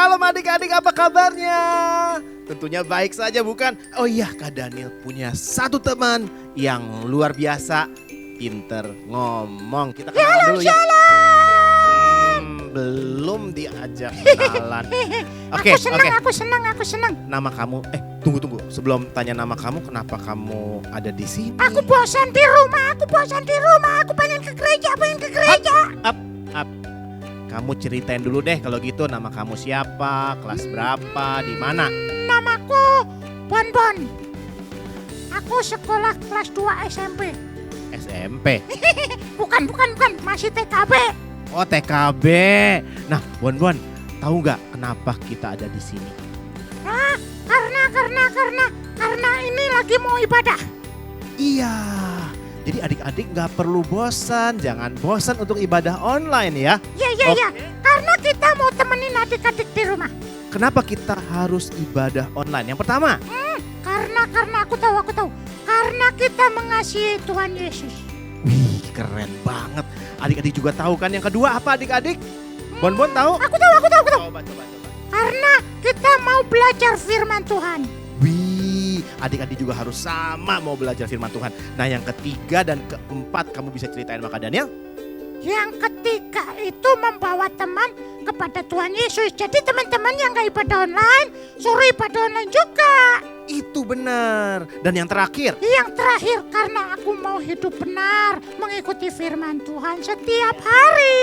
Shalom adik-adik, apa kabarnya? Tentunya baik saja bukan? Oh iya, Kak Daniel punya satu teman yang luar biasa, pinter ngomong. Kita kenalan dulu ya. Belum diajak kenalan. Oke. Aku senang. Nama kamu, tunggu. Sebelum tanya nama kamu, kenapa kamu ada di sini? Aku bosan di rumah. Aku pengen ke gereja. Up. Kamu ceritain dulu deh kalau gitu, nama kamu siapa, kelas berapa, di mana? Namaku Bonbon. Aku sekolah kelas 2 SMP. SMP. Bukan, masih TKB. Oh, TKB. Nah, Bon, tahu nggak kenapa kita ada di sini? Karena ini lagi mau ibadah. Iya. Jadi adik-adik nggak perlu bosan, jangan bosan untuk ibadah online ya. Iya. Karena kita mau temenin adik-adik di rumah. Kenapa kita harus ibadah online? Yang pertama, Karena aku tahu. Karena kita mengasihi Tuhan Yesus. wih keren banget. Adik-adik juga tahu kan? Yang kedua apa adik-adik? Bon tahu? Aku tahu. Coba. Karena kita mau belajar firman Tuhan. Wih, adik-adik juga harus sama mau belajar firman Tuhan. Nah, yang ketiga dan keempat kamu bisa ceritain sama Kak Daniel? Yang ketiga itu membawa teman kepada Tuhan Yesus. Jadi teman-teman yang gak ibadah online, suruh ibadah online juga. Itu benar. Dan yang terakhir? Yang terakhir, karena aku mau hidup benar, mengikuti firman Tuhan setiap hari.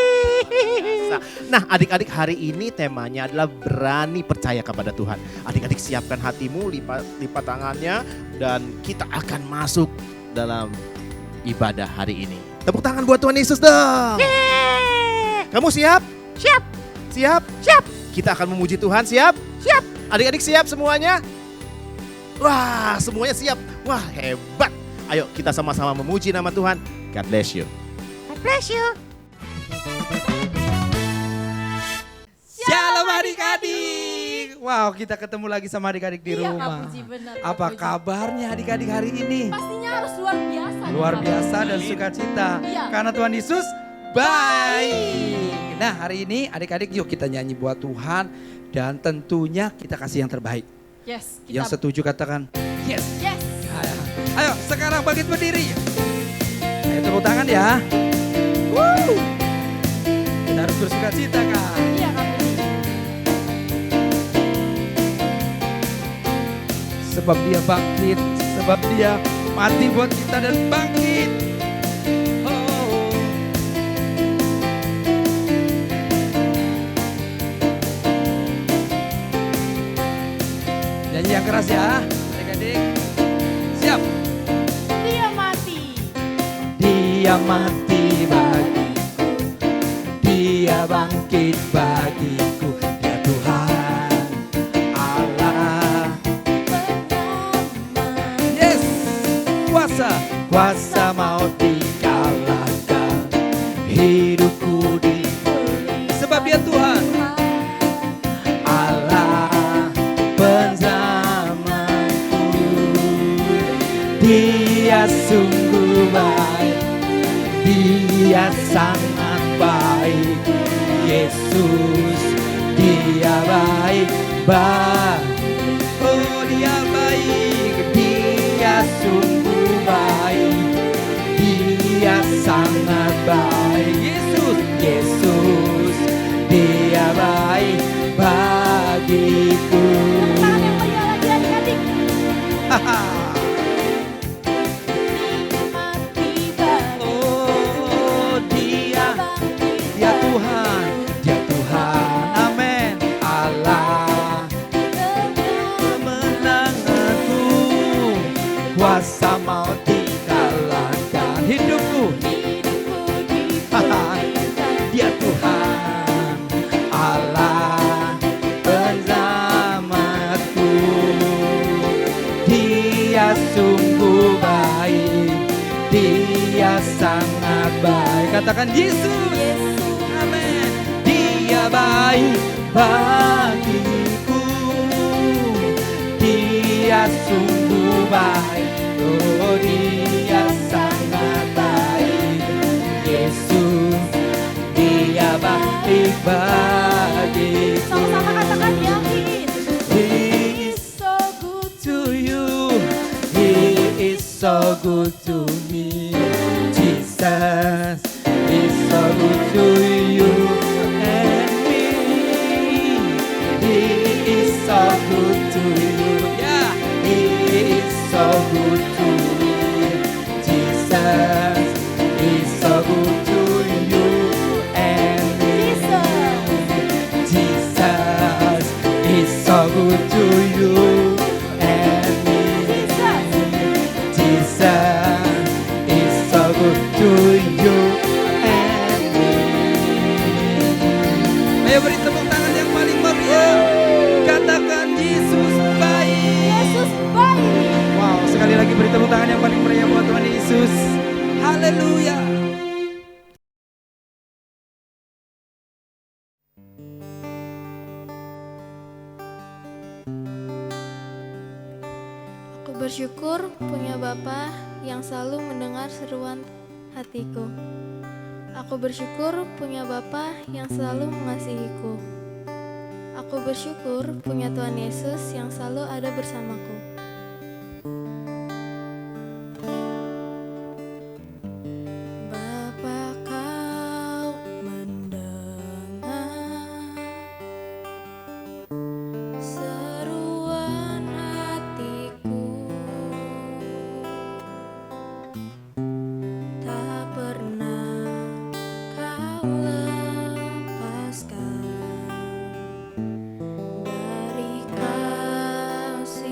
Nah, adik-adik, hari ini temanya adalah berani percaya kepada Tuhan. Adik-adik siapkan hatimu, lipat tangannya, dan kita akan masuk dalam ibadah hari ini. Tepuk tangan buat Tuhan Yesus dong. Yeay. Kamu siap? Siap. Kita akan memuji Tuhan, siap? Siap. Adik-adik siap semuanya? Wah, semuanya siap. Wah, hebat. Ayo kita sama-sama memuji nama Tuhan. God bless you. God bless you. Shalom adik-adik. Wow, kita ketemu lagi sama adik-adik di Iya, Kak rumah. Puji, benar, Kak Apa Puji. kabarnya adik-adik hari ini? Pastinya harus luar biasa. Luar Kak biasa Puji. dan sukacita. Iya. Karena Tuhan Yesus baik. Nah, hari ini adik-adik yuk kita nyanyi buat Tuhan. Dan tentunya kita kasih yang terbaik. Yes, Yang setuju katakan yes. Yes. Ayo sekarang bangkit berdiri. Ayo tepuk tangan ya. Woo. Kita harus bersukacita Kak. Iya, Kak Puji. Sebab dia bangkit, sebab dia mati buat kita dan bangkit. Oh. Nyanyi yang keras ya, adik-adik. Siap. Dia mati. Dia mati bagiku, dia bangkit bagiku. Dia Tuhan Allah. Yes, kuasa maut dikalahkan, hidupku diberi. Sebab dia Tuhan Allah penyelamatku. Dia sungguh baik, dia sangat baik. Yesus, dia baik. Oh, dia baik, dia sungguh baik, dia sangat baik. Yesus, dia baik bagiku. Tangan yang meriah lagi adik-adik. Mati bagi Oh, dia Tuhan, amin. Allah kemenanganku, kuasa maut dikalahkan, hidupku. Dia Tuhan, Allah penyelamatku. Dia sungguh baik, dia sangat baik. Katakan Yesus, amin. Dia baik bagiku, dia sungguh baik. Oh, dia sangat baik. Yesus, dia baik bagiku. Sama-sama katakan ya, He is so good. to you. He is so good to me. Jesus is so good to you and me. He is so good to you. Yeah, He is so good to me. Jesus is so good to you and me. Jesus is so good to you and me. Jesus is so good to you and me. Ayo beri tepuk tangan yang paling meriah. Katakan Yesus baik. Yesus baik. Wow, sekali lagi beri tepuk tangan yang paling meriah buat Tuhan Yesus. Haleluya. Aku bersyukur punya Bapa yang selalu mendengar seruan hatiku. Aku bersyukur punya Bapa yang selalu mengasihiku. Aku bersyukur punya Tuhan Yesus yang selalu ada bersamaku. Bapa, kau mendengar seruan hatiku, tak pernah kau lepaskan dari kasih-Mu.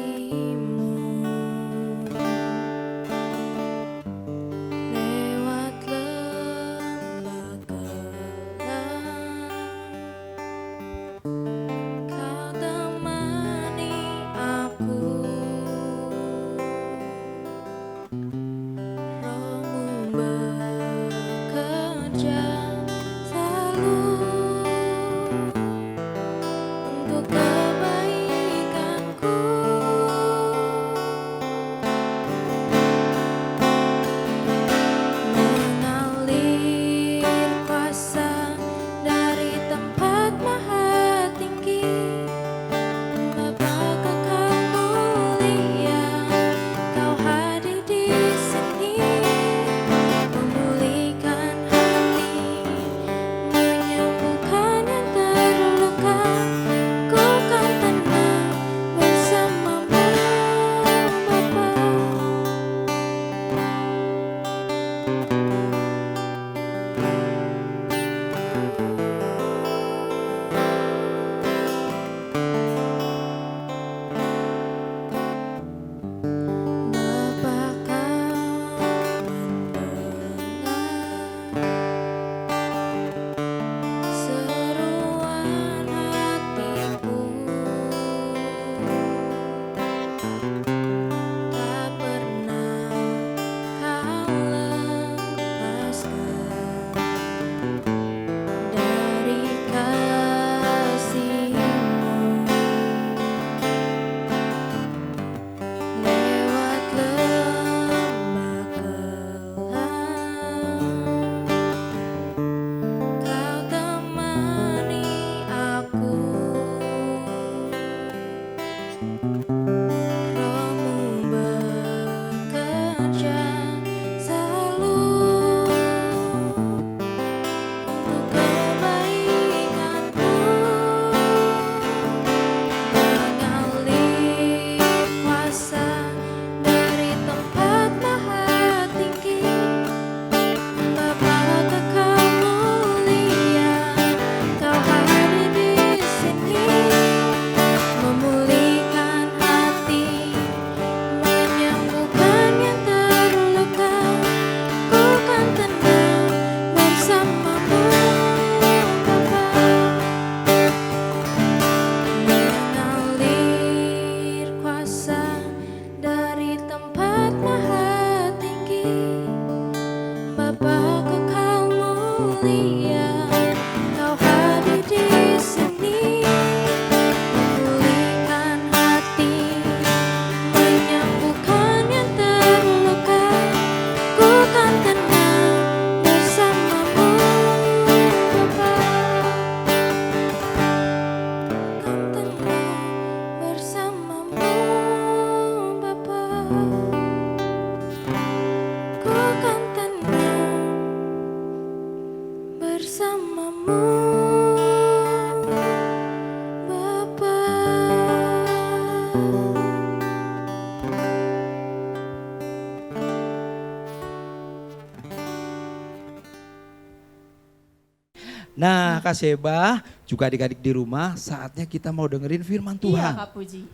Nah Kak Seba, juga adik-adik di rumah, saatnya kita mau dengerin firman Iya Tuhan. Kak Puji.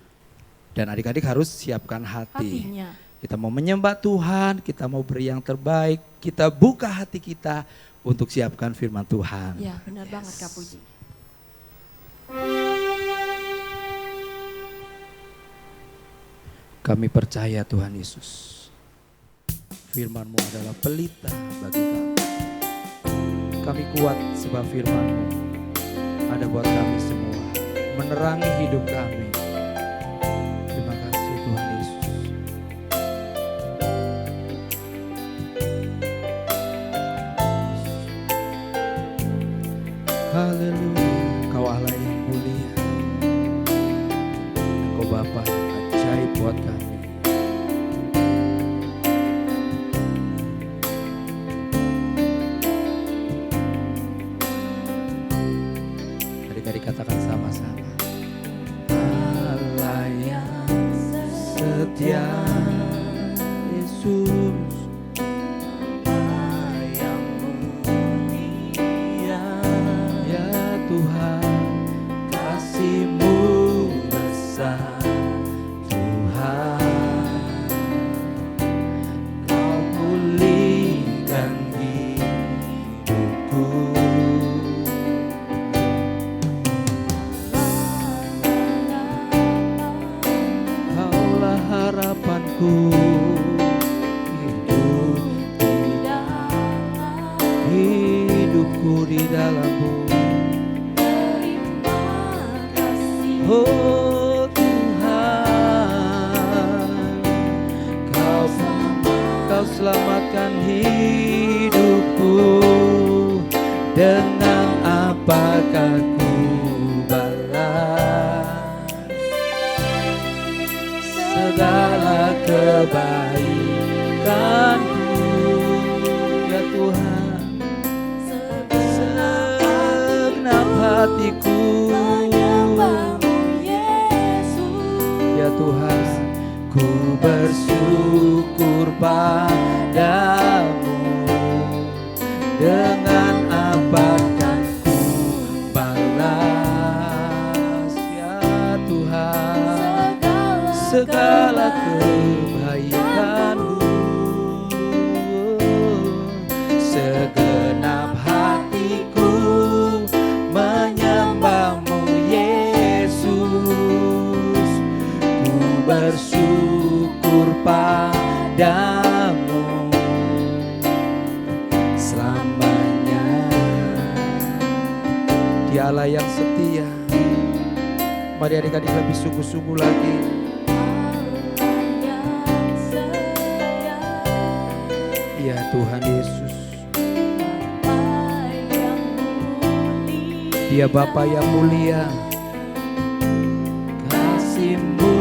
Dan adik-adik harus siapkan hati. Hatinya. Kita mau menyembah Tuhan, kita mau beri yang terbaik, kita buka hati kita untuk siapkan firman Tuhan. Iya benar banget Kak Puji. Kami percaya Tuhan Yesus, firman-Mu adalah pelita bagi kami. Kami kuat sebab firman-Mu ada buat kami semua, menerangi hidup kami. Terima kasih Tuhan Yesus. Haleluya, Kau Allah yang mulia. Engkau Bapa ajaib buat kami. Adik-adik katakan sama-sama. Allah yang setia, Yesus. Allah yang mulia, ya Tuhan, kasih-Mu besar. Tuhan, Kau pulihkan hidupku. Kaulah harapanku, hidupku di dalam-Mu. Oh Tuhan, Kau selamatkan hidupku. Dengan apakah ku balas segala kebaikan-Mu, ya Tuhan. Segenap hatiku, ya Tuhan, ku bersyukur padamu. Dengan apa kan ku balas, ya Tuhan, segala kebaikan-Mu. Segenap hatiku menyembah-Mu, Yesus. Ku bersyukur padamu selamanya. Dia Allah yang setia. Mari adik-adik lebih sungguh-sungguh lagi. Ya Tuhan Yesus, Dia Bapa yang mulia, kasih-Mu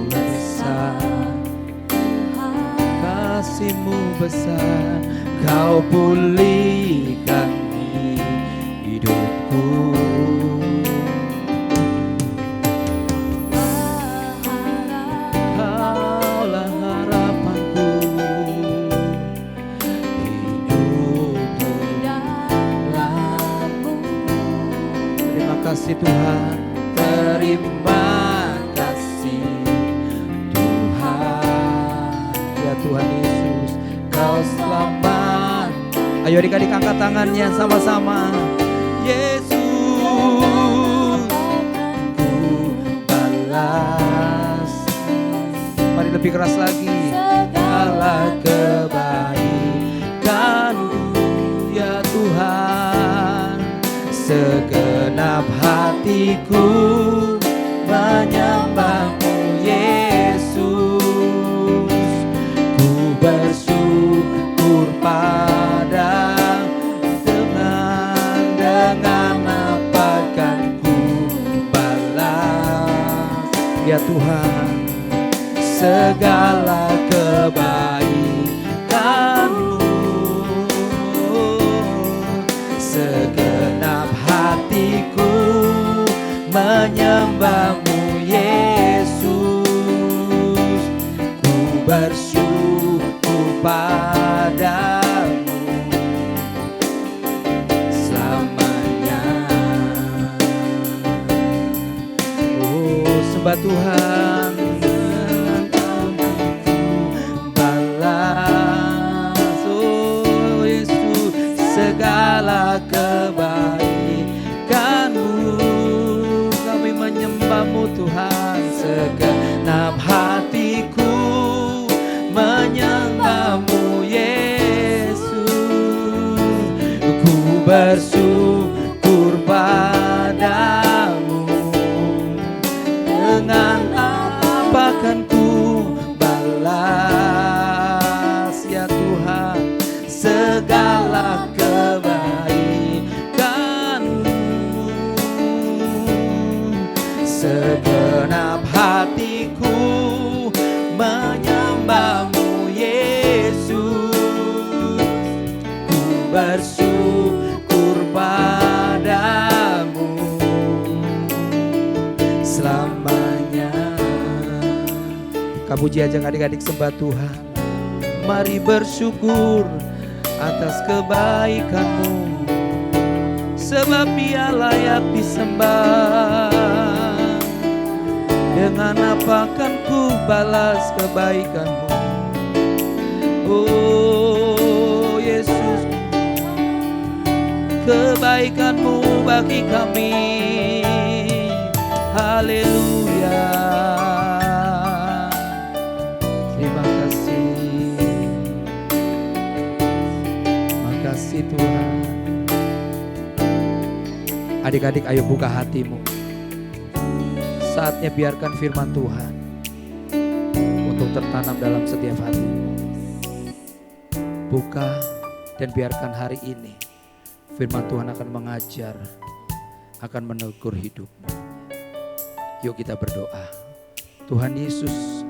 besar, kasih-Mu besar. Kau pulihkan hidupku. Kaulah harapanku, hidupku dalam-Mu. Terima kasih Tuhan, terima kasih Tuhan, ya Tuhan Yesus, Kau selamat. Ayo adik-adik angkat tangannya sama-sama. Yesus, ku balas. Mari lebih keras lagi. Segala kebaikan-Mu, ya Tuhan. Segenap hatiku menyembah-Mu, Yesus. Ku bersyukur pada dengan apa kan ku balas, ya Tuhan, segala kebaikan-Mu. Segenap hatiku menyembah-Mu, Yesus. Ku bersyukur padamu selamanya. akan ku balas ya Tuhan segala kebaikan-Mu. Segenap hatiku menyembah-Mu Yesus, ku bersyukur padamu selamanya. Kamu puji ajak adik-adik sembah Tuhan. Mari bersyukur atas kebaikan-Mu, sebab Dia layak disembah. Dengan apa akan ku balas kebaikan-Mu? Oh Yesus, kebaikan-Mu bagi kami. Haleluya. Terima kasih. Makasih Tuhan. Adik-adik ayo buka hatimu. Saatnya biarkan firman Tuhan untuk tertanam dalam setiap hatimu. Buka dan biarkan hari ini firman Tuhan akan mengajar, akan menegur hidupmu. Yuk kita berdoa. Tuhan Yesus,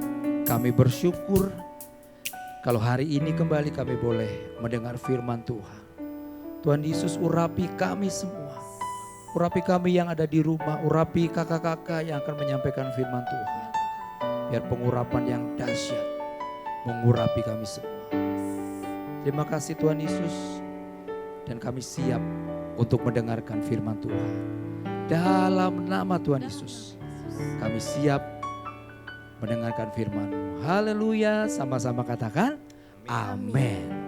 kami bersyukur kalau hari ini kembali kami boleh mendengar firman Tuhan. Tuhan Yesus, urapi kami semua. Urapi kami yang ada di rumah, urapi kakak-kakak yang akan menyampaikan firman Tuhan. Biar pengurapan yang dahsyat mengurapi kami semua. Terima kasih Tuhan Yesus. Dan kami siap untuk mendengarkan firman Tuhan. Dalam nama Tuhan Yesus, kami siap mendengarkan firman-Mu. Haleluya, sama-sama katakan amin.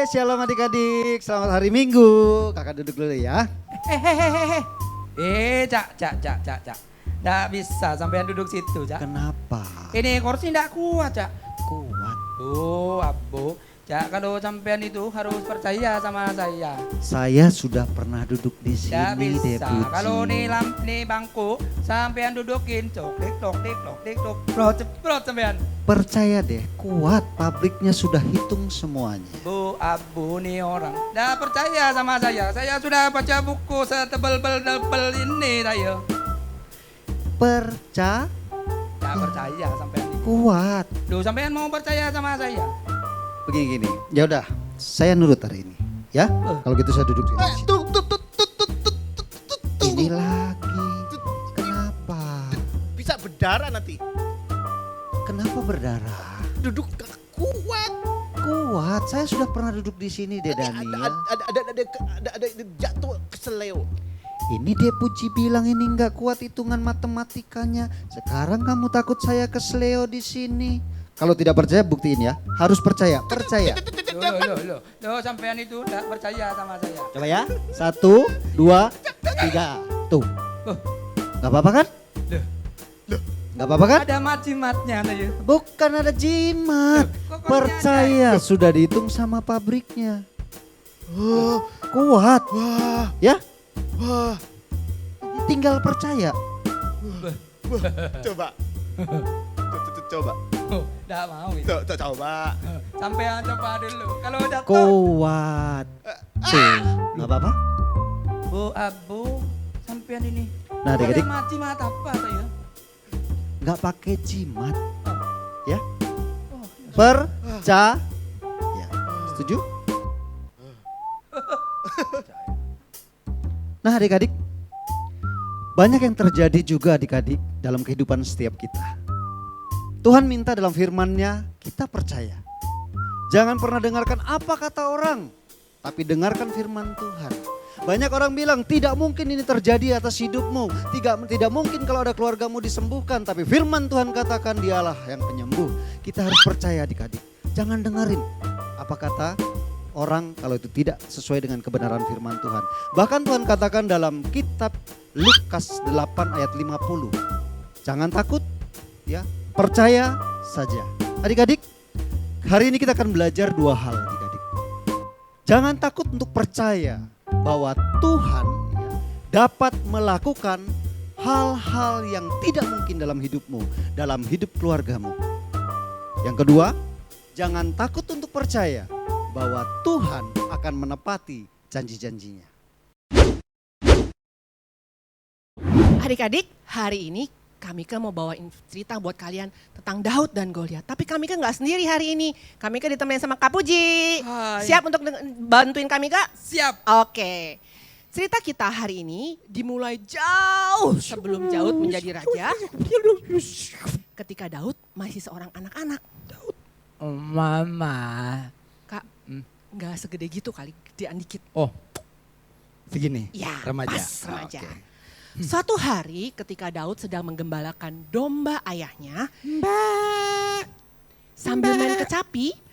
Shalom adik-adik, selamat hari Minggu. Kakak duduk dulu ya. Cak. Nggak bisa sampean duduk situ, Cak. Kenapa? Ini kursi nggak kuat, Cak. Kuat. Oh, Abu. Cak, kalau sampean itu harus percaya sama saya. Saya sudah pernah duduk di Nggak sini, bisa. Depuji. Kalau nih bangku, sampean dudukin, tok, ceprot sampean. Percaya deh, kuat. Pabriknya sudah hitung semuanya. Bu, Abu nih orang. Nggak percaya sama saya. Saya sudah baca buku setebel-tebel ini saya. Percaya? Nggak percaya sampean. Kuat. Duh, sampean mau percaya sama saya? Begini. Ya udah, saya nurut hari ini. Ya, kalau gitu saya duduk di sini. Ini lagi. Kenapa? Bisa berdarah nanti. Kenapa berdarah? Duduk gak kuat. Kuat. Saya sudah pernah duduk di sini, deh Daniel. Ada jatuh keseleo. Ini Depuji bilang ini nggak kuat hitungan matematikanya. Sekarang kamu takut saya kesleo di sini. Kalau tidak percaya buktiin ya. Harus percaya. Percaya. Loh, sampean itu enggak percaya sama saya. Coba ya. 1, 2, 3. Tuh. Nggak apa-apa kan? Nggak apa-apa kan? Ada jimatnya ya. Bukan ada jimat. Kok Percaya. Sudah dihitung sama pabriknya. Kuat. Ya? Tinggal percaya. Coba. Coba. Enggak mau itu. Coba. Sampean coba dulu. Kalau udah Kuat. Tuh. Nggak apa-apa? Bu, Abu, sampean ini. Nah, adik-adik. Ada jimat apa saya? Nggak pakai jimat. Ya. Oh, Percaya. Setuju? Nah adik-adik, banyak yang terjadi juga adik-adik dalam kehidupan setiap kita. Tuhan minta dalam firman-Nya kita percaya. Jangan pernah dengarkan apa kata orang, tapi dengarkan firman Tuhan. Banyak orang bilang tidak mungkin ini terjadi atas hidupmu. Tidak mungkin kalau ada keluargamu disembuhkan. Tapi firman Tuhan katakan Dialah yang penyembuh. Kita harus percaya adik-adik. Jangan dengerin apa kata orang kalau itu tidak sesuai dengan kebenaran firman Tuhan. Bahkan Tuhan katakan dalam kitab Lukas 8 ayat 50. Jangan takut, ya, percaya saja. Adik-adik, hari ini kita akan belajar dua hal adik-adik. Jangan takut untuk percaya bahwa Tuhan dapat melakukan hal-hal yang tidak mungkin dalam hidupmu, dalam hidup keluargamu. Yang kedua, jangan takut untuk percaya bahwa Tuhan akan menepati janji-janjinya. Adik-adik, hari ini Kamika mau bawain cerita buat kalian tentang Daud dan Goliat. Tapi Kamika nggak sendiri hari ini. Kamika ditemani sama Kak Puji. Hai. Siap untuk bantuin Kamika? Siap. Oke. Cerita kita hari ini dimulai jauh sebelum Daud menjadi raja. Ketika Daud masih seorang anak-anak. Mama. Kak, nggak segede gitu kali, gedean dikit. Oh, segini. Ya, remaja. pas remaja. Oke. Suatu hari ketika Daud sedang menggembalakan domba ayahnya, sambil main kecapi,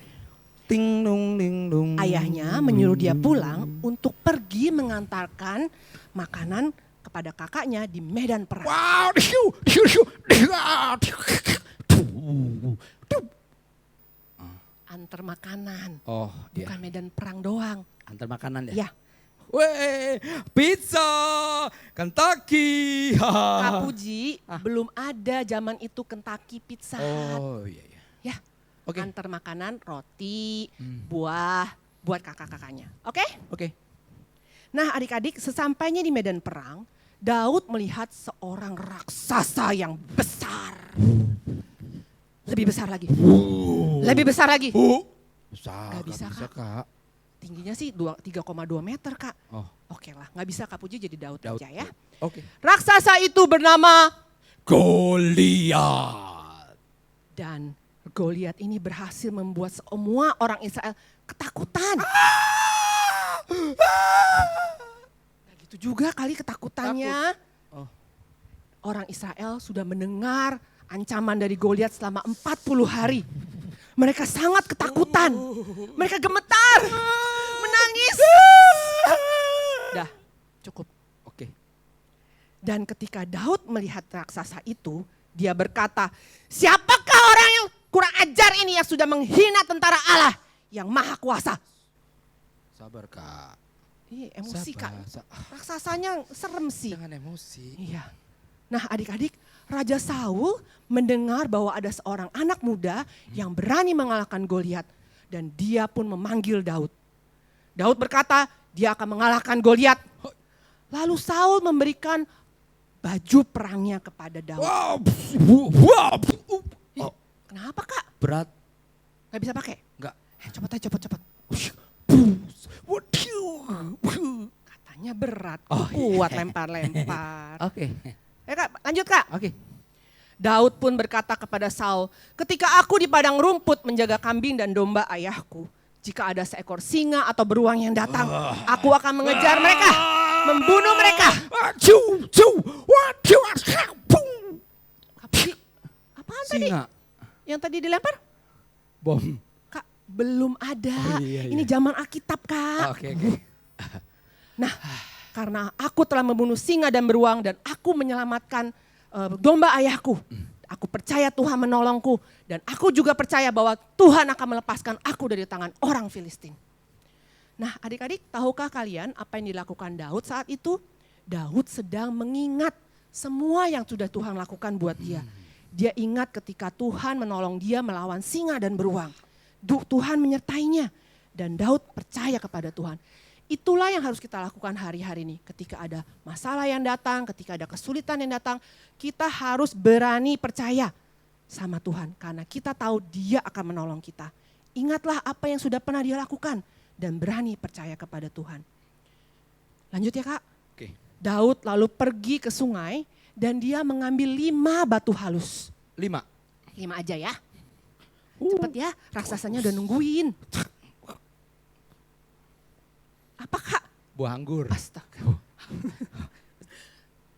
Ting dong ding dong. ayahnya menyuruh dia pulang untuk pergi mengantarkan makanan kepada kakaknya di medan perang. Wow. Antar makanan, Oh, bukan iya. medan perang doang. Antar makanan ya. Ya, Weh, pizza, Kentucky. Kak Puji, belum ada zaman itu Kentucky Pizza Hut. Oh, iya iya. Ya, Oke. antar makanan, roti, buah buat kakak-kakaknya. Oke? Oke. Nah adik-adik, sesampainya di medan perang, Daud melihat seorang raksasa yang besar. Lebih besar lagi. Lebih besar lagi. Bisa, Gak bisa, bisa, Kak. Kak. Tingginya sih 3,2 meter, Kak. Oh, Oke lah, gak bisa Kak Puji jadi Daud Daud. aja ya. oke. Raksasa itu bernama Goliat. dan Goliat ini berhasil membuat semua orang Israel ketakutan. Nah gitu juga kali ketakutannya. Oh. Orang Israel sudah mendengar ancaman dari Goliat selama 40 hari. Mereka sangat ketakutan. Mereka gemetar, menangis. Dah, cukup. Oke. Dan ketika Daud melihat raksasa itu, dia berkata, siapakah orang yang kurang ajar ini yang sudah menghina tentara Allah yang maha kuasa? Sabar, Kak. Ih, emosi Kak. Sabar. Raksasanya serem sih. Jangan emosi. Iya. Nah adik-adik, Raja Saul mendengar bahwa ada seorang anak muda yang berani mengalahkan Goliat. Dan dia pun memanggil Daud. Daud berkata, dia akan mengalahkan Goliat. Lalu Saul memberikan baju perangnya kepada Daud. Wow. Wow. Ih, kenapa Kak? Berat. Gak bisa pakai? Enggak. Cepet aja, cepet. Katanya berat, Oh, kuat lempar-lempar. Oke. Kak, lanjut Kak. Oke. Daud pun berkata kepada Saul, ketika aku di padang rumput menjaga kambing dan domba ayahku, jika ada seekor singa atau beruang yang datang, aku akan mengejar mereka, membunuh mereka. Apaan tadi? Singa. Yang tadi dilempar? Bom. Kak, belum ada. Oh, iya, Ini iya. zaman Alkitab, Kak. Oke, oke. Nah, karena aku telah membunuh singa dan beruang dan aku menyelamatkan domba ayahku. Aku percaya Tuhan menolongku dan aku juga percaya bahwa Tuhan akan melepaskan aku dari tangan orang Filistin. Nah, adik-adik, tahukah kalian apa yang dilakukan Daud saat itu? Daud sedang mengingat semua yang sudah Tuhan lakukan buat dia. Dia ingat ketika Tuhan menolong dia melawan singa dan beruang. Tuhan menyertainya dan Daud percaya kepada Tuhan. Itulah yang harus kita lakukan hari-hari ini. Ketika ada masalah yang datang, ketika ada kesulitan yang datang, kita harus berani percaya sama Tuhan. Karena kita tahu Dia akan menolong kita. Ingatlah apa yang sudah pernah Dia lakukan dan berani percaya kepada Tuhan. Lanjut ya Kak. Oke. Daud lalu pergi ke sungai dan dia mengambil 5 batu halus. 5. 5 aja ya. Cepet ya, raksasanya udah nungguin. Apa Kak? Buah anggur. Astaga.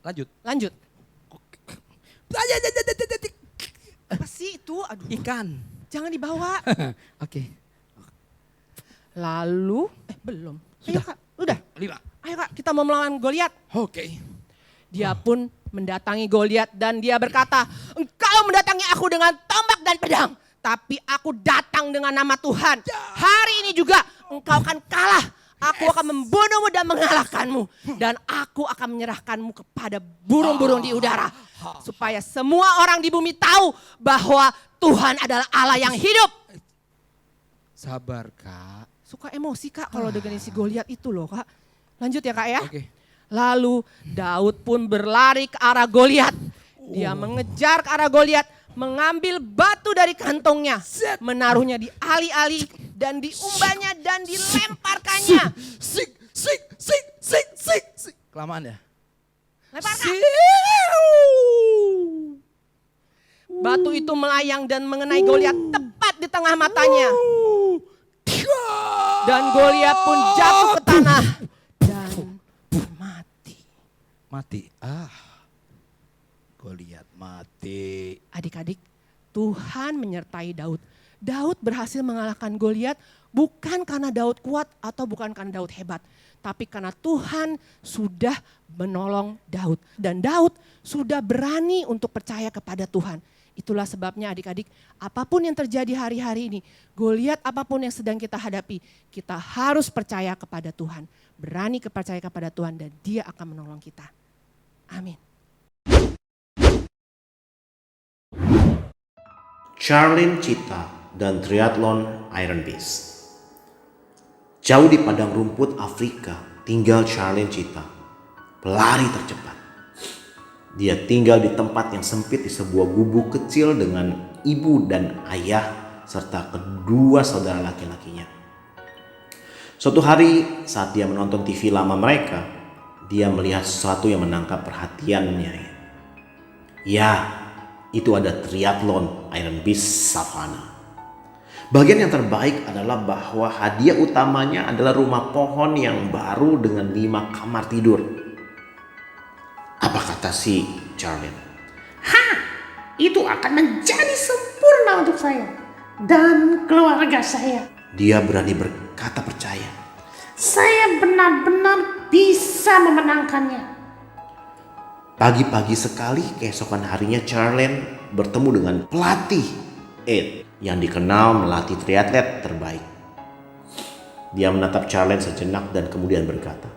Lanjut. Lanjut. Apa sih itu? Aduh, Ikan. jangan dibawa. Oke. Lalu, belum. Ayo Kak, udah. 5. Ayo Kak, kita mau melawan Goliat. Oke. Dia pun mendatangi Goliat dan dia berkata, engkau mendatangi aku dengan tombak dan pedang. Tapi aku datang dengan nama Tuhan. Hari ini juga engkau akan kalah. Aku akan membunuhmu dan mengalahkanmu. Dan aku akan menyerahkanmu kepada burung-burung di udara. Supaya semua orang di bumi tahu bahwa Tuhan adalah Allah yang hidup. Sabar Kak. Suka emosi Kak kalau dengerin si Goliat itu loh Kak. Lanjut ya Kak ya. Oke. Lalu Daud pun berlari ke arah Goliat. Dia mengejar ke arah Goliat, mengambil batu dari kantongnya, menaruhnya di ali-ali dan diumbannya dan dilemparkannya. Sik. Kelamaan ya? Lemparkan. Batu itu melayang dan mengenai Goliat tepat di tengah matanya. Dan Goliat pun jatuh ke tanah dan mati. Mati. Goliat mati. Adik-adik, Tuhan menyertai Daud. Daud berhasil mengalahkan Goliat bukan karena Daud kuat atau bukan karena Daud hebat. Tapi karena Tuhan sudah menolong Daud. Dan Daud sudah berani untuk percaya kepada Tuhan. Itulah sebabnya adik-adik, apapun yang terjadi hari-hari ini, Goliat apapun yang sedang kita hadapi, kita harus percaya kepada Tuhan. Berani percaya kepada Tuhan dan Dia akan menolong kita. Amin. Charlene Chita dan triathlon Iron Beast. Jauh di padang rumput Afrika tinggal Charlene Chita, pelari tercepat. Dia tinggal di tempat yang sempit di sebuah gubuk kecil dengan ibu dan ayah serta kedua saudara laki-lakinya. Suatu hari saat dia menonton TV lama mereka, dia melihat sesuatu yang menangkap perhatiannya. Ya, itu ada triathlon Iron Beast Savannah. Bagian yang terbaik adalah bahwa hadiah utamanya adalah rumah pohon yang baru dengan 5 kamar tidur. Apa kata si Charlene? Itu akan menjadi sempurna untuk saya dan keluarga saya. Dia berani berkata percaya. Saya benar-benar bisa memenangkannya. Pagi-pagi sekali keesokan harinya Charlene bertemu dengan pelatih Ed yang dikenal melatih triatlet terbaik. Dia menatap Charlene sejenak dan kemudian berkata,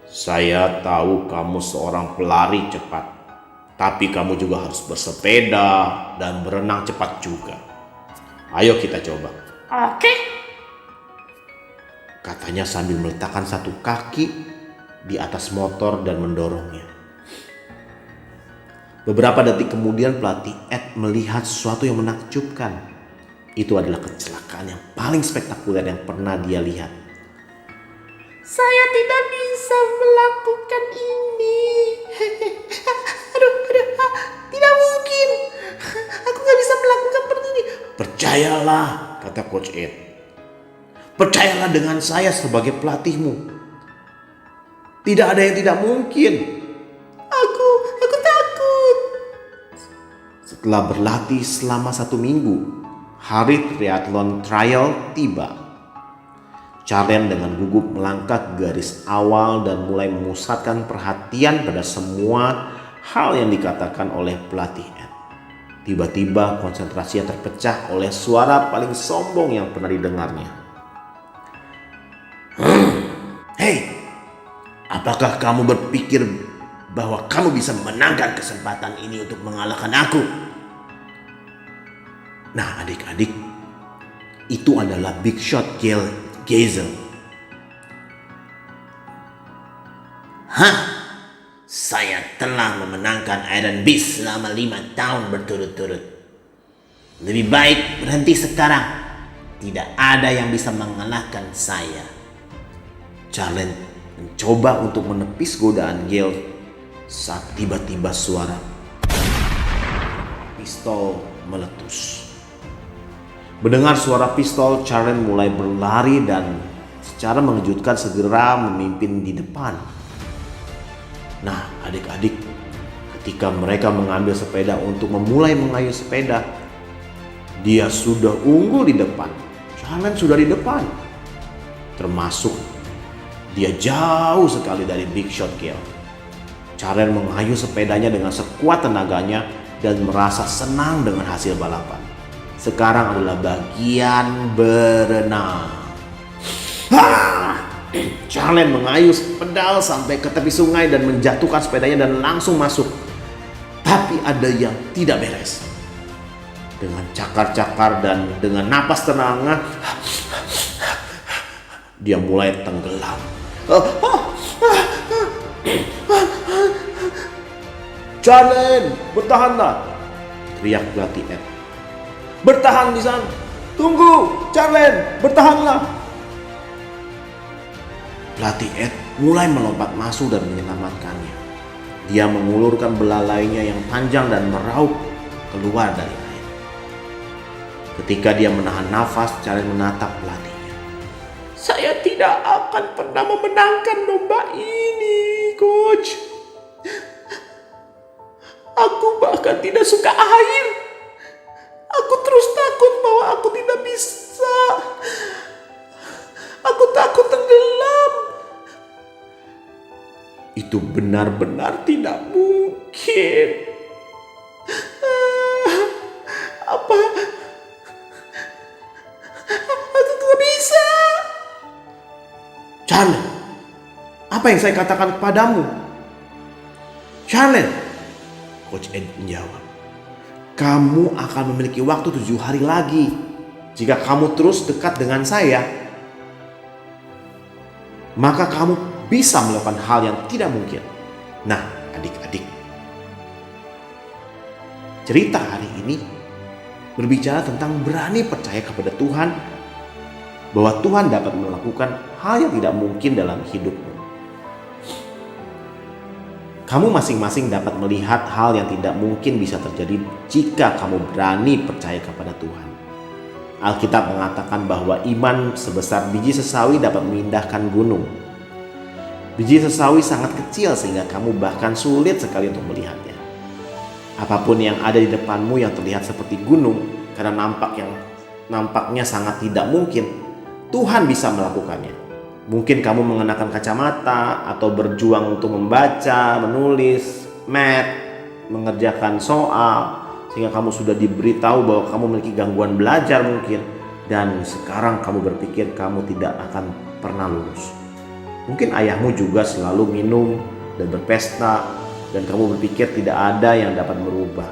"Saya tahu kamu seorang pelari cepat, tapi kamu juga harus bersepeda dan berenang cepat juga. Ayo kita coba." Oke. Katanya sambil meletakkan satu kaki di atas motor dan mendorongnya. Beberapa detik kemudian pelatih Ed melihat sesuatu yang menakjubkan. Itu adalah kecelakaan yang paling spektakuler yang pernah dia lihat. Saya tidak bisa melakukan ini. Aduh, tidak mungkin. Aku gak bisa melakukan seperti ini. Percayalah, kata Coach Ed. Percayalah dengan saya sebagai pelatihmu. Tidak ada yang tidak mungkin. Aku takut. Setelah berlatih selama 1 minggu, hari triathlon trial tiba. Charlene dengan gugup melangkah ke garis awal dan mulai memusatkan perhatian pada semua hal yang dikatakan oleh pelatih Ed. Tiba-tiba konsentrasinya terpecah oleh suara paling sombong yang pernah didengarnya. Hei, apakah kamu berpikir bahwa kamu bisa memenangkan kesempatan ini untuk mengalahkan aku? Nah adik-adik, itu adalah big shot Geisel. Saya telah memenangkan Iron Beast selama 5 tahun berturut-turut. Lebih baik berhenti sekarang. Tidak ada yang bisa mengalahkan saya. Charlene mencoba untuk menepis godaan Gail saat tiba-tiba suara pistol meletus. Mendengar suara pistol, Charlene mulai berlari dan secara mengejutkan segera memimpin di depan. Nah, adik-adik, ketika mereka mengambil sepeda untuk memulai mengayuh sepeda, dia sudah unggul di depan. Charlene sudah di depan. Termasuk dia jauh sekali dari big shot Gail. Charlene mengayuh sepedanya dengan sekuat tenaganya dan merasa senang dengan hasil balapan. Sekarang adalah bagian berenang. Charlene mengayuh pedal sampai ke tepi sungai dan menjatuhkan sepedanya dan langsung masuk. Tapi ada yang tidak beres. Dengan cakar-cakar dan dengan napas tenang, dia mulai tenggelam. Charlene, bertahanlah, teriak pelatih Ed. Bertahan di sana. Tunggu, Charlene, bertahanlah. Pelatih Ed mulai melompat masuk dan menyelamatkannya. Dia mengulurkan belalainya yang panjang dan meraup keluar dari air. Ketika dia menahan nafas, Charlene menatap pelatihnya. Saya tidak akan pernah memenangkan lomba ini, coach. Aku bahkan tidak suka air. Aku terus takut bahwa aku tidak bisa. Aku takut tenggelam. Itu benar-benar tidak mungkin. Apa? Aku tidak bisa. Charlene, apa yang saya katakan kepadamu? Charlene, Coach Ed menjawab. Kamu akan memiliki waktu 7 hari lagi. Jika kamu terus dekat dengan saya, maka kamu bisa melakukan hal yang tidak mungkin. Nah, adik-adik, cerita hari ini berbicara tentang berani percaya kepada Tuhan, bahwa Tuhan dapat melakukan hal yang tidak mungkin dalam hidupmu. Kamu masing-masing dapat melihat hal yang tidak mungkin bisa terjadi jika kamu berani percaya kepada Tuhan. Alkitab mengatakan bahwa iman sebesar biji sesawi dapat memindahkan gunung. Biji sesawi sangat kecil sehingga kamu bahkan sulit sekali untuk melihatnya. Apapun yang ada di depanmu yang terlihat seperti gunung karena nampaknya sangat tidak mungkin, Tuhan bisa melakukannya. Mungkin kamu mengenakan kacamata atau berjuang untuk membaca, menulis, math, mengerjakan soal, sehingga kamu sudah diberitahu bahwa kamu memiliki gangguan belajar mungkin, dan sekarang kamu berpikir kamu tidak akan pernah lulus. Mungkin ayahmu juga selalu minum dan berpesta, dan kamu berpikir tidak ada yang dapat merubah.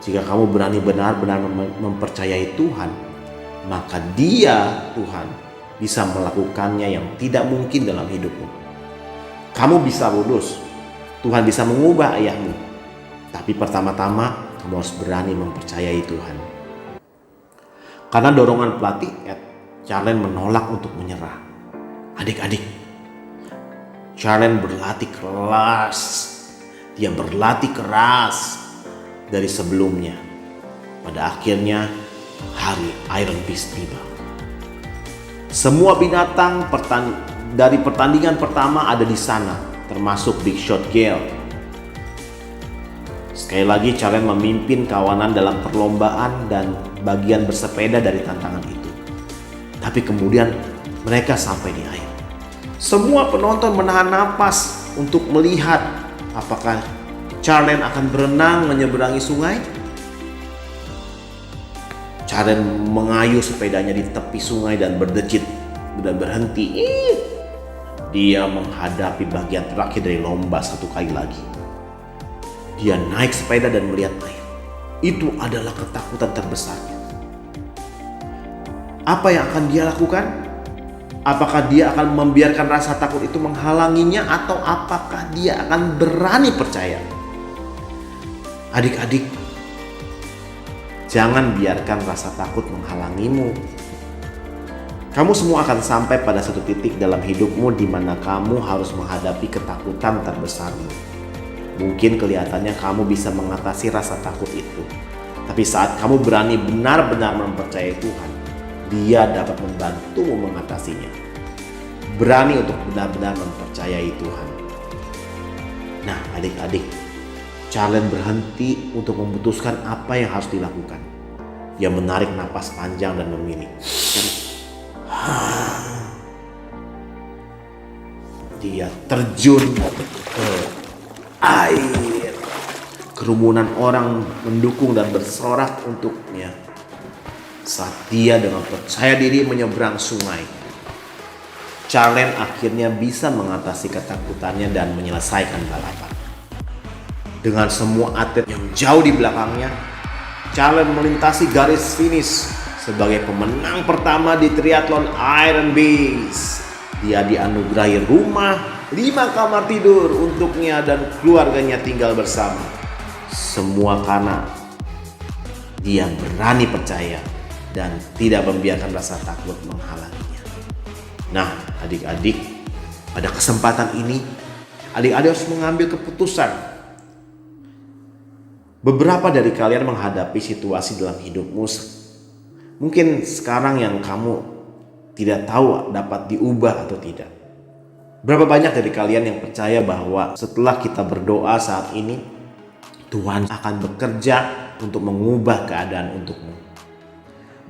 Jika kamu berani benar-benar mempercayai Tuhan, maka Dia, Tuhan, bisa melakukannya yang tidak mungkin dalam hidupmu. Kamu bisa lulus. Tuhan bisa mengubah ayahmu. Tapi pertama-tama kamu harus berani mempercayai Tuhan. Karena dorongan pelatih Ed, Charlene menolak untuk menyerah. Adik-adik, Charlene berlatih keras. Dia berlatih keras dari sebelumnya. Pada akhirnya hari Iron Beast tiba. Semua binatang dari pertandingan pertama ada di sana, termasuk Big Shot Gale. Sekali lagi Charlene memimpin kawanan dalam perlombaan dan bagian bersepeda dari tantangan itu. Tapi kemudian mereka sampai di air. Semua penonton menahan napas untuk melihat apakah Charlene akan berenang menyeberangi sungai. Charlene mengayuh sepedanya di tepi sungai dan berdejit dan berhenti. Dia menghadapi bagian terakhir dari lomba satu kali lagi. Dia naik sepeda dan melihat air. Itu adalah ketakutan terbesarnya. Apa yang akan dia lakukan? Apakah dia akan membiarkan rasa takut itu menghalanginya, atau apakah dia akan berani percaya? Adik-adik, jangan biarkan rasa takut menghalangimu. Kamu semua akan sampai pada satu titik dalam hidupmu di mana kamu harus menghadapi ketakutan terbesarmu. Mungkin kelihatannya kamu bisa mengatasi rasa takut itu. Tapi saat kamu berani benar-benar mempercayai Tuhan, Dia dapat membantumu mengatasinya. Berani untuk benar-benar mempercayai Tuhan. Nah, adik-adik, Charlene berhenti untuk memutuskan apa yang harus dilakukan. Dia menarik napas panjang dan memilih. Dia terjun ke air. Kerumunan orang mendukung dan bersorak untuknya saat dia dengan percaya diri menyeberang sungai. Charlen akhirnya bisa mengatasi ketakutannya dan menyelesaikan balapan. Dengan semua atlet yang jauh di belakangnya, Charlen melintasi garis finish sebagai pemenang pertama di triathlon Iron Beast. Dia dianugerahi rumah, 5 kamar tidur untuknya dan keluarganya tinggal bersama. Semua karena dia berani percaya dan tidak membiarkan rasa takut menghalanginya. Nah, adik-adik, pada kesempatan ini, adik-adik harus mengambil keputusan. Beberapa dari kalian menghadapi situasi dalam hidupmu. Mungkin sekarang yang kamu tidak tahu dapat diubah atau tidak. Berapa banyak dari kalian yang percaya bahwa setelah kita berdoa saat ini, Tuhan akan bekerja untuk mengubah keadaan untukmu?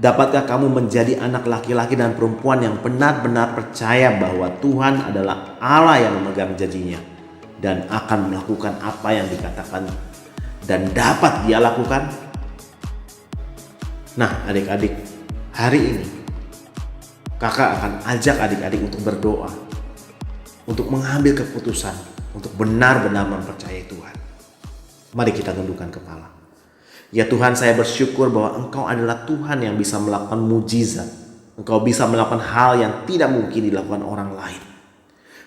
Dapatkah kamu menjadi anak laki-laki dan perempuan yang benar-benar percaya bahwa Tuhan adalah Allah yang memegang janjinya dan akan melakukan apa yang dikatakan dan dapat dia lakukan? Nah, adik-adik, hari ini kakak akan ajak adik-adik untuk berdoa, untuk mengambil keputusan, untuk benar-benar mempercayai Tuhan. Mari kita tundukkan kepala. Ya Tuhan, saya bersyukur bahwa Engkau adalah Tuhan yang bisa melakukan mujizat. Engkau bisa melakukan hal yang tidak mungkin dilakukan orang lain.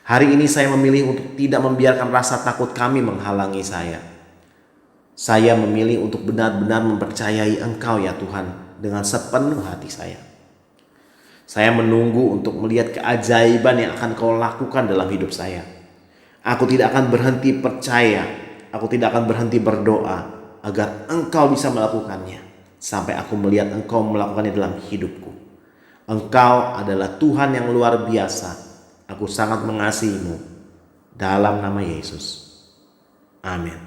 Hari ini saya memilih untuk tidak membiarkan rasa takut kami menghalangi saya. Saya memilih untuk benar-benar mempercayai Engkau ya Tuhan dengan sepenuh hati saya. Saya menunggu untuk melihat keajaiban yang akan Kau lakukan dalam hidup saya. Aku tidak akan berhenti percaya, aku tidak akan berhenti berdoa agar Engkau bisa melakukannya sampai aku melihat Engkau melakukannya dalam hidupku. Engkau adalah Tuhan yang luar biasa. Aku sangat mengasihi-Mu. Dalam nama Yesus. Amin.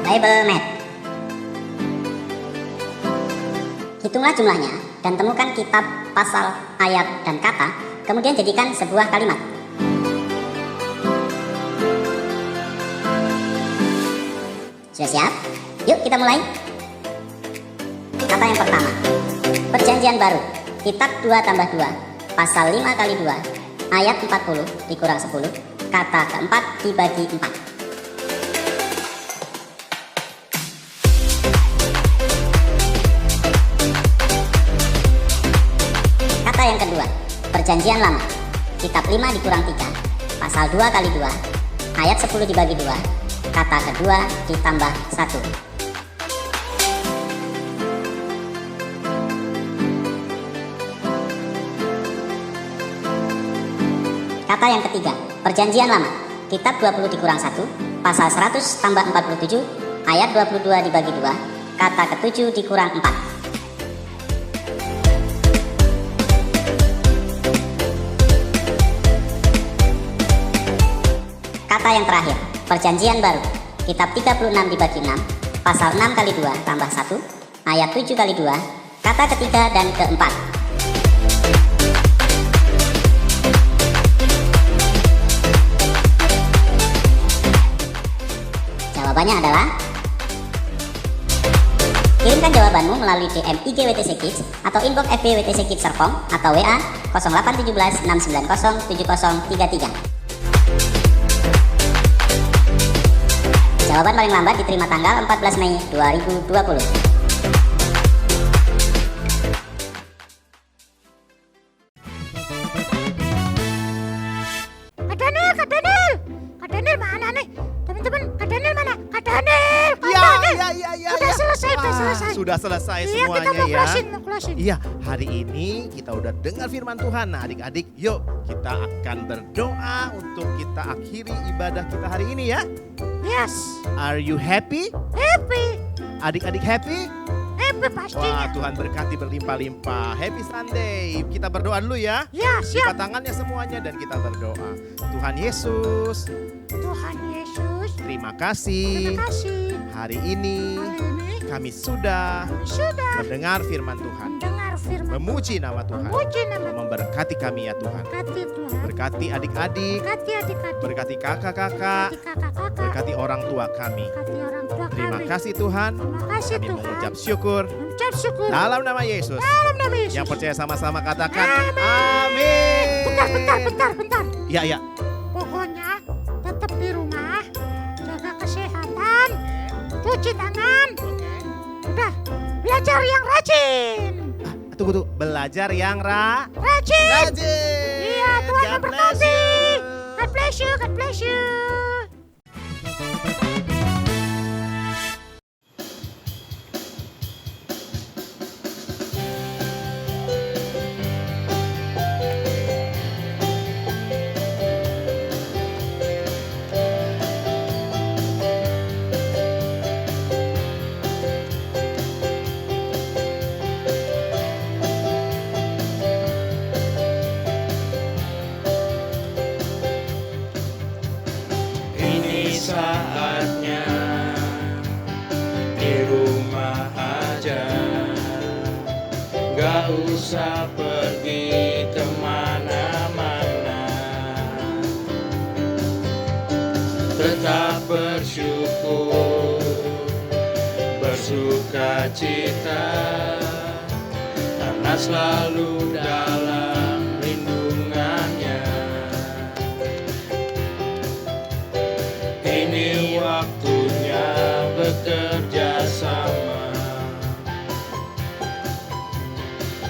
Bible Math. Hitunglah jumlahnya dan temukan kitab, pasal, ayat, dan kata, kemudian jadikan sebuah kalimat. Sudah siap? Yuk kita mulai. Kata yang pertama, Perjanjian Baru, kitab 2 tambah 2, pasal 5 kali 2, ayat 40 dikurang 10, kata keempat dibagi 4. Kata yang kedua, Perjanjian Lama, kitab 5 dikurang 3, pasal 2 kali 2, ayat 10 dibagi 2, kata kedua ditambah 1. Kata yang ketiga, Perjanjian Lama, kitab 20 dikurang 1, pasal 100 tambah 47, ayat 22 dibagi 2, kata ketujuh dikurang 4. Kata yang terakhir, Perjanjian Baru, kitab 36 dibagi 6, pasal 6 kali 2 tambah 1, ayat 7 kali 2, kata ketiga dan keempat. Jawabannya adalah, kirimkan jawabanmu melalui DM IG WTC Kids atau inbox FB WTC Kids Serpong atau WA 0817 690 7033. Jawaban paling lambat diterima tanggal 14 Mei 2020. Kak Daniel mana nih? Teman-teman, Kak Daniel mana? Kak Daniel, Ya. Udah selesai, udah Wah, selesai. Sudah selesai Iya, semuanya kita mau ya. closing. Iya, hari ini kita udah dengar firman Tuhan. Nah, adik-adik, yuk kita akan berdoa untuk kita akhiri ibadah kita hari ini ya. Yes, Are you happy? happy Adik-adik happy? pastinya. Wah, Tuhan berkati berlimpah-limpah. Happy Sunday. Kita berdoa dulu ya. Ya, Lipat siap. tangannya semuanya dan kita berdoa. Tuhan Yesus, Tuhan Yesus, terima kasih. terima kasih. Hari ini Hari ini kami sudah sudah mendengar firman Tuhan. mendengar firman memuji nama Tuhan. Memuji nama Tuhan. Memberkati kami ya Tuhan. Berkati Tuhan. Berkati adik-adik, Berkati adik-adik. berkati kakak-kakak, Berkati kakak-kakak. berkati orang tua kami. Berkati orang tua Terima kami. kasih Tuhan. Terima kasih Kami Tuhan. mengucap syukur Mengucap syukur. dalam nama Yesus. Dalam nama Yesus. Yang percaya sama-sama katakan Amin. amin. Bentar. Ya, ya. Pokoknya tetap di rumah, jaga kesehatan, cuci tangan. Udah, belajar yang rajin. Tunggu. Belajar yang Rajin. rajin. Iya, Tuhan God bless memberkati. you. God bless you, God bless you. Ini saatnya di rumah aja, gak usah pergi kemana-mana. Tetap bersyukur, bersuka cita, karena selalu dalam lindungannya. Ini waktunya bekerja sama,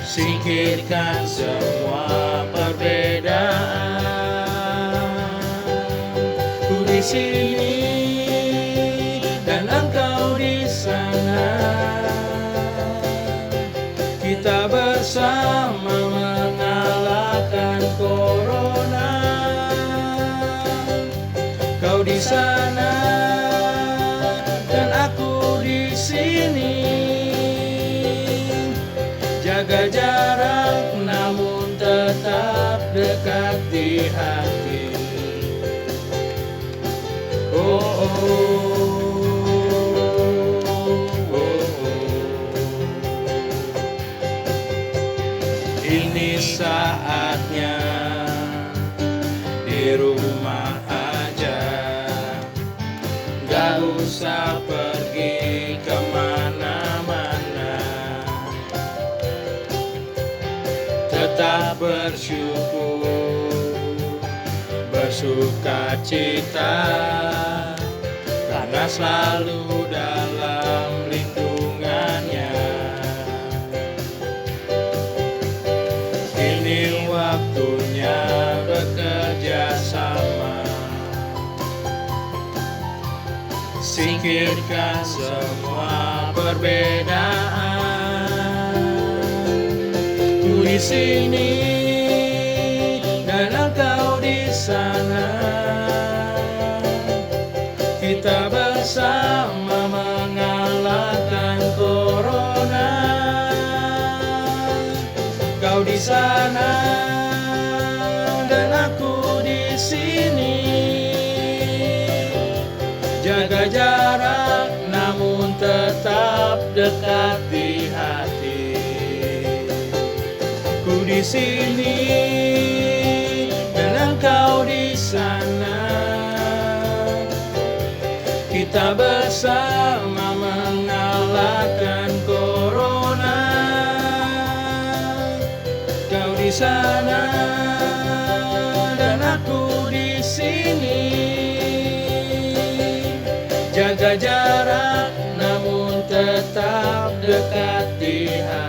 singkirkan semua perbedaan. Ku di sini dan engkau di sana, kita bersama mengalahkan corona. Kau di sana dan aku di sini, jaga jarak namun tetap dekat di hati. Oh, oh, oh, oh. Ini saatnya di rumah aja, gak usah pergi kemana-mana. Tetap bersyukur, bersuka cita, karena selalu dalam lindungannya. Ini waktunya bekerja sama, singkirkan semua perbedaan. Ku di sini dan engkau di sana, kita bersama mengalahkan corona. Kau di sana dan aku di sini, jaga jarak namun tetap dekat di hati. Ku di sini dan engkau di sana, kita bersama mengalahkan corona. Kau di sana dan aku di sini, jaga jarak namun tetap dekat di hati.